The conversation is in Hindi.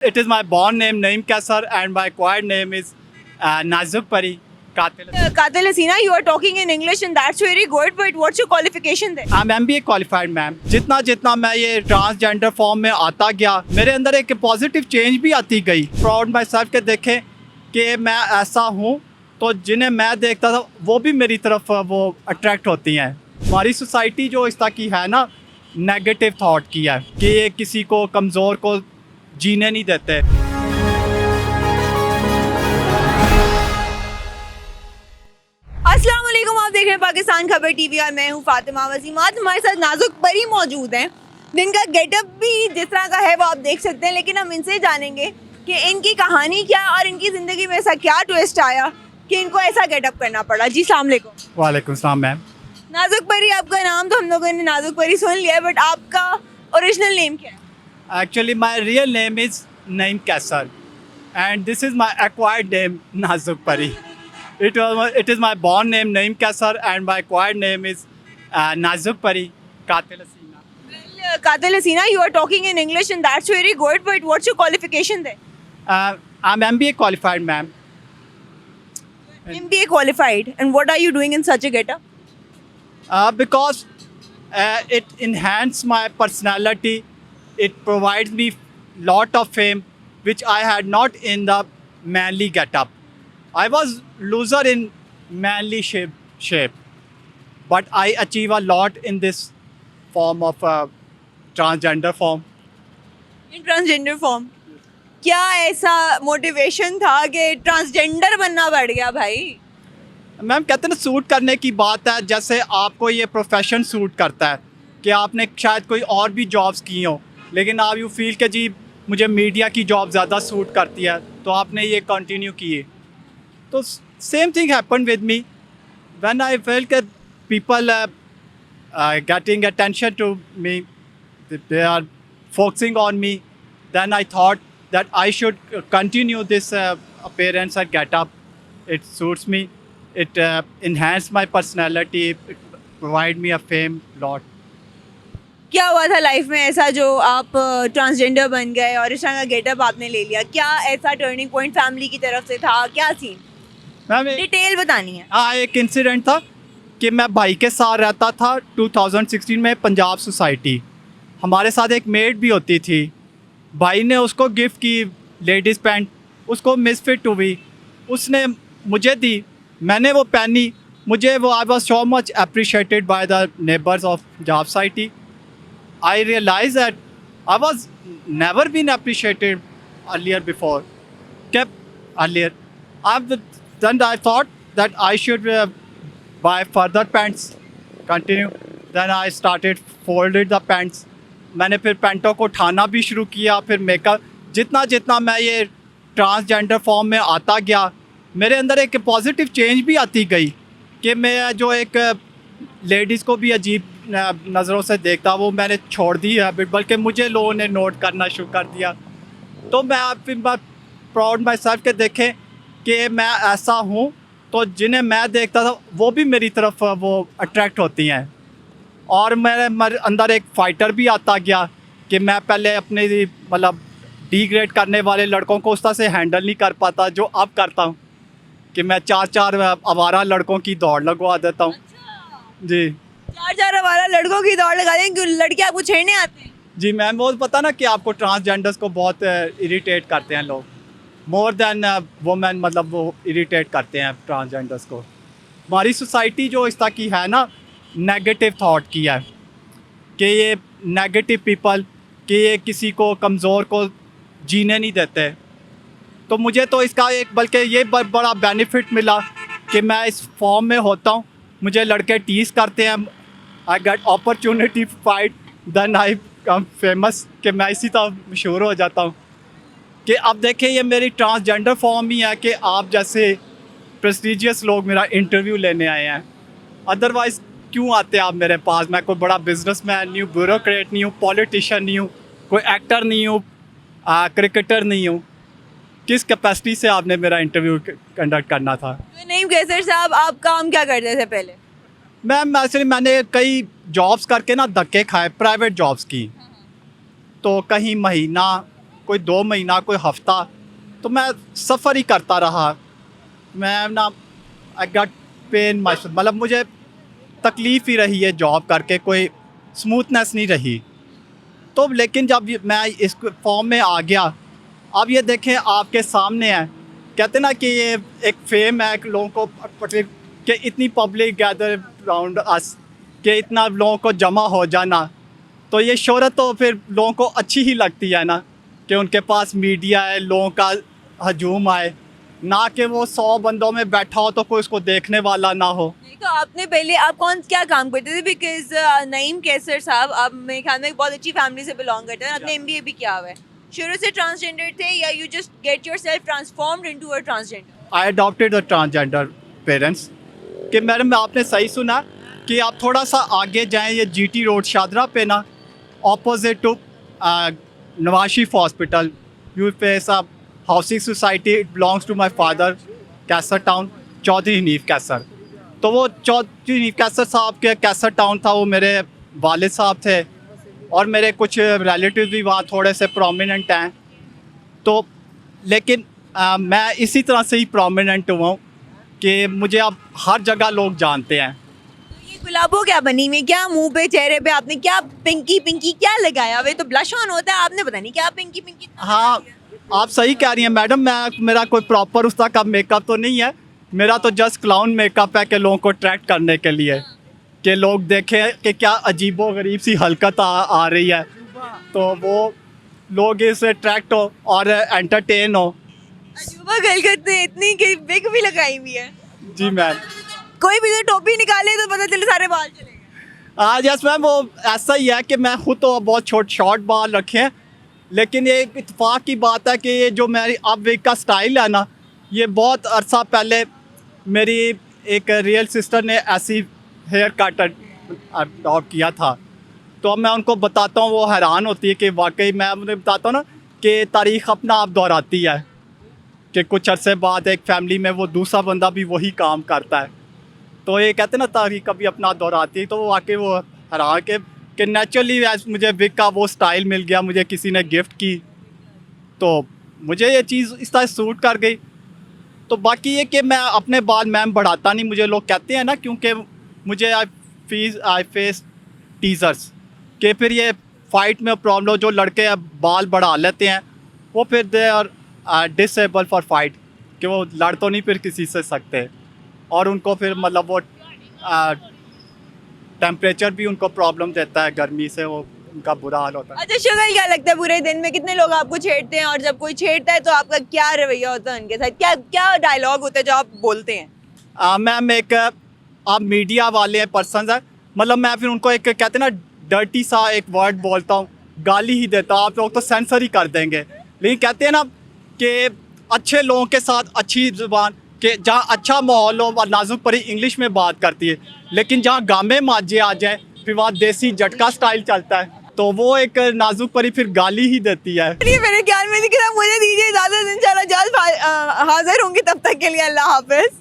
It is my born name, Naeem Kassar, and my acquired name is Nazuk Pari. Qatil Hasina, you are talking in English and that's very good, but what's your qualification then? I'm MBA qualified, ma'am. जितना जितना मैं ये ट्रांसजेंडर फॉर्म में आता गया, मेरे अंदर एक पॉजिटिव चेंज भी आती गई. प्राउड माई सेल्फ के देखें कि मैं ऐसा हूँ, तो जिन्हें मैं देखता था वो भी मेरी तरफ वो अट्रैक्ट होती हैं. हमारी सोसाइटी जो इस तरह की है ना, नेगेटिव थॉट की है कि ये किसी को कमज़ोर को जीने नहीं देते. अस्सलाम वालेकुम, आप देख रहे हैं पाकिस्तान खबर टीवी और मैं हूँ फातिमा वसीम. आज हमारे साथ नाजुक परी मौजूद हैं, जिनका गेटअप भी जिस तरह का है वो आप देख सकते हैं, लेकिन हम इनसे जानेंगे कि इनकी कहानी क्या और इनकी ज़िंदगी में ऐसा क्या ट्विस्ट आया कि इनको ऐसा गेटअप करना पड़ा. जी अस्सलाम वालेकुम. वालेकुम सलाम मैम. नाजुक परी आपका नाम तो हम लोगों ने नाजुक परी सुन लिया है, बट आपका ओरिजिनल नेम क्या है? Actually, my real name is Naeem Kassar, and this is my acquired name Nazuk Pari. It is my born name Naeem Kassar, and my acquired name is Nazuk Pari. Qatil Hasina. Qatil Hasina, you are talking in English and that's very good, but what's your qualification then? I'm MBA qualified, ma'am. MBA qualified, and what are you doing in such a getup? Because it enhances my personality. It provides me lot of fame, which I had not in the manly getup. I was loser in manly shape, but I achieve a lot in this form of transgender form. In transgender form. क्या ऐसा मोटिवेशन था कि ट्रांसजेंडर बनना पड़ गया भाई? मैम कहते हैं ना, सूट करने की बात है. जैसे आपको ये प्रोफेशन सूट करता है कि आपने शायद कोई और भी जॉब्स की हो, लेकिन आप यू फील कि जी मुझे मीडिया की जॉब ज़्यादा सूट करती है, तो आपने ये कंटिन्यू किए. तो same thing happen with me when I fell कि people getting attention to me, they are focusing on me. Then I thought that I should continue this appearance and getup. It suits me, it enhanced my personality, it provide me a fame lot. क्या हुआ था लाइफ में ऐसा जो आप ट्रांसजेंडर बन गए और इस तरह का गेटअप आपने ले लिया? क्या ऐसा टर्निंग पॉइंट फैमिली की तरफ से था? क्या सीन? मैम डिटेल बतानी है. हाँ, एक इंसिडेंट था कि मैं भाई के साथ रहता था 2016 में पंजाब सोसाइटी. हमारे साथ एक मेड भी होती थी. भाई ने उसको गिफ्ट की लेडीज़ पैंट, उसको मिसफिट हुई, उसने मुझे दी, मैंने वो पहनी. मुझे वो I was so much appreciated by the neighbours of job society. I realise that I was never been appreciated earlier before. kept earlier. Then I thought that I should buy further pants, continue. Then I started folded the pants. मैंने फिर पैंटों को उठाना भी शुरू किया. फिर मेकअप, जितना जितना मैं ये ट्रांसजेंडर फॉर्म में आता गया, मेरे अंदर एक पॉजिटिव चेंज भी आती गई कि मैं जो एक लेडीज़ को भी अजीब नज़रों से देखता, वो मैंने छोड़ दी है, बल्कि मुझे लोगों ने नोट करना शुरू कर दिया. तो मैं फिर प्राउड माई सेल्फ के देखें कि मैं ऐसा हूँ, तो जिन्हें मैं देखता था वो भी मेरी तरफ वो अट्रैक्ट होती हैं. और मेरे अंदर एक फ़ाइटर भी आता गया कि मैं पहले अपने मतलब डिग्रेड करने वाले लड़कों को उस तरह से हैंडल नहीं कर पाता जो अब करता हूँ, कि मैं 4 आवारा लड़कों की दौड़ लगवा देता हूँ. जी 4 आवारा लड़कों की दौड़ लगा दें, क्यों? लड़के आपको छेड़ने आते हैं? जी मैम, वो पता ना कि आपको ट्रांसजेंडर्स को बहुत इरिटेट करते हैं लोग, मोर देन वुमेन. मतलब वो इरिटेट करते हैं ट्रांसजेंडर्स को. हमारी सोसाइटी जो इस तरह की है ना, नेगेटिव थॉट की है कि ये नेगेटिव पीपल, कि ये किसी को कमज़ोर को जीने नहीं देते. तो मुझे तो इसका एक बल्कि ये बड़ा बेनिफिट मिला कि मैं इस फॉर्म में होता हूँ. मुझे लड़के टीज़ करते हैं, I get opportunity fight, then I come famous, कि मैं इसी तरह मशहूर हो जाता हूँ. कि अब देखें, ये मेरी ट्रांसजेंडर फॉर्म ही है कि आप जैसे प्रेस्टीजियस लोग मेरा इंटरव्यू लेने आए हैं. अदरवाइज़ क्यों आते आप मेरे पास? मैं कोई बड़ा बिजनेसमैन नहीं हूँ, ब्यूरोक्रेट नहीं हूँ, पॉलिटिशियन नहीं हूँ, कोई एक्टर नहीं हूँ, क्रिकेटर नहीं हूँ. किस कैपेसिटी से आपने मेरा इंटरव्यू कंडक्ट करना था? नईम कैसर साहब, आप काम क्या करते थे पहले? मैम एक्चुअली मैंने कई जॉब्स करके ना धक्के खाए, प्राइवेट जॉब्स की. तो कहीं महीना, कोई 2 महीना, कोई हफ्ता, तो मैं सफ़र ही करता रहा। मैं ना आई गॉट पेन माई, मतलब मुझे तकलीफ़ ही रही है जॉब करके, कोई स्मूथनेस नहीं रही। तो लेकिन जब मैं इस फॉर्म में आ गया, अब ये देखें आपके सामने है, कहते ना कि ये एक फेम है कि लोगों को कि इतनी पब्लिक गैदर राउंड अस, कि इतना लोगों को जमा हो जाना, तो ये शोहरत तो फिर लोगों को अच्छी ही लगती है ना, कि उनके पास मीडिया है, लोगों का हजूम आए, ना कि वो 100 बंदों में बैठा हो तो कोई उसको देखने वाला ना हो। नहीं तो आपने पहले आप क्या काम करते थे? बिकॉज नईम कैसर साहब, आप मेरे ख्याल में एक बहुत अच्छी फैमिली से बिलोंग करते हैं, आपने एमबीए भी किया हुआ है। शुरू से ट्रांसजेंडर थे या you just get yourself transformed into a transgender? I adopted the transgender parents. कि मैडम आपने सही सुना कि आप थोड़ा सा आगे जाएं, ये जीटी रोड शादरा पे ना, opposite to Nawaz Sharif hospital, you face a housing society, it belongs to my father, Qaiser town, Chaudhry Hanif Qaiser. तो वो चौधरी हनीफ कैसर साहब के कैसर टाउन था, वो मेरे वालिद साहब थे और मेरे कुछ रिलेटिव भी वहाँ थोड़े से प्रोमिनेंट हैं। तो लेकिन मैं इसी तरह से ही प्रोमिनेंट हुआ हूँ कि मुझे अब हर जगह लोग जानते हैं। ये गुलाबो क्या बनी हुई, क्या मुंह पे, चेहरे पे आपने क्या पिंकी पिंकी क्या लगाया हुआ है? तो ब्लश ऑन होता है, आपने पता नहीं क्या पिंकी पिंकी। हाँ, आप सही कह रही हैं मैडम, मेरा कोई प्रॉपर उस तरह का मेकअप तो नहीं है, मेरा तो जस्ट क्लाउन मेकअप है कि लोगों को अट्रैक्ट करने के लिए, कि लोग देखें कि क्या अजीबो गरीब सी हरकत आ रही है, तो वो लोग इससे अट्रैक्ट हो और एंटरटेन हो। अजूबा गलगत ने इतनी कि विग भी लगाई हुई है। जी मैम। कोई भी तो टोपी निकाले तो पता चले सारे बाल चले गए। हाँ यस मैम, वो ऐसा ही है कि मैं खुद तो बहुत शॉर्ट बाल रखे हैं, लेकिन ये एक इत्तेफाक की बात है कि ये जो मेरी अब विग का स्टाइल है ना, ये बहुत अरसा पहले मेरी एक रियल सिस्टर ने ऐसी हेयर कट अडॉप्ट किया था। तो अब मैं उनको बताता हूँ, वो हैरान होती है कि वाकई मैं उन्हें बताता हूँ ना कि तारीख़ अपना आप दोहराती है, कि कुछ अरसे बाद एक फैमिली में वो दूसरा बंदा भी वही काम करता है। तो ये कहते हैं ना तारीख़ कभी अपना दोहराती है, तो वाकई वो हैरान कि नेचुरली मुझे विग का वो स्टाइल मिल गया, मुझे किसी ने गिफ्ट की, तो मुझे ये चीज़ इस तरह सूट कर गई। तो बाकी ये कि मैं अपने बाल मैम बढ़ाता नहीं, मुझे लोग कहते हैं ना, क्योंकि मुझे आई फेस टीजर्स कि फिर ये फाइट में प्रॉब्लम, जो लड़के बाल बढ़ा लेते हैं वो फिर they are disable for fight, कि वो लड़ तो नहीं फिर किसी से सकते, और उनको फिर मतलब वो टेम्परेचर भी उनको प्रॉब्लम देता है, गर्मी से वो उनका बुरा हाल होता है। अच्छा शुगर, क्या लगता है पूरे दिन में कितने लोग आपको छेड़ते हैं, और जब कोई छेड़ता है तो आपका क्या रवैया होता है उनके साथ, क्या क्या डायलॉग होता है जो आप बोलते हैं? मैम एक आप मीडिया वाले पर्सन है, मतलब मैं फिर उनको एक कहते हैं ना डर्टी सा एक वर्ड बोलता हूँ, गाली ही देता हूँ, आप लोग तो सेंसर ही कर देंगे, लेकिन कहते हैं ना कि अच्छे लोगों के साथ अच्छी ज़ुबान, कि जहाँ अच्छा माहौल हो और नाजुक परी इंग्लिश में बात करती है, लेकिन जहाँ गामे माजे आ जाए फिर वहाँ देसी झटका स्टाइल चलता है, तो वो एक नाजुक परी फिर गाली ही देती है। चलिए मेरे ख्याल में, लेकिन आप मुझे दीजिए इजाज़त, इंशाल्लाह जल्द हाजिर होंगी, तब तक के लिए अल्लाह हाफिज़।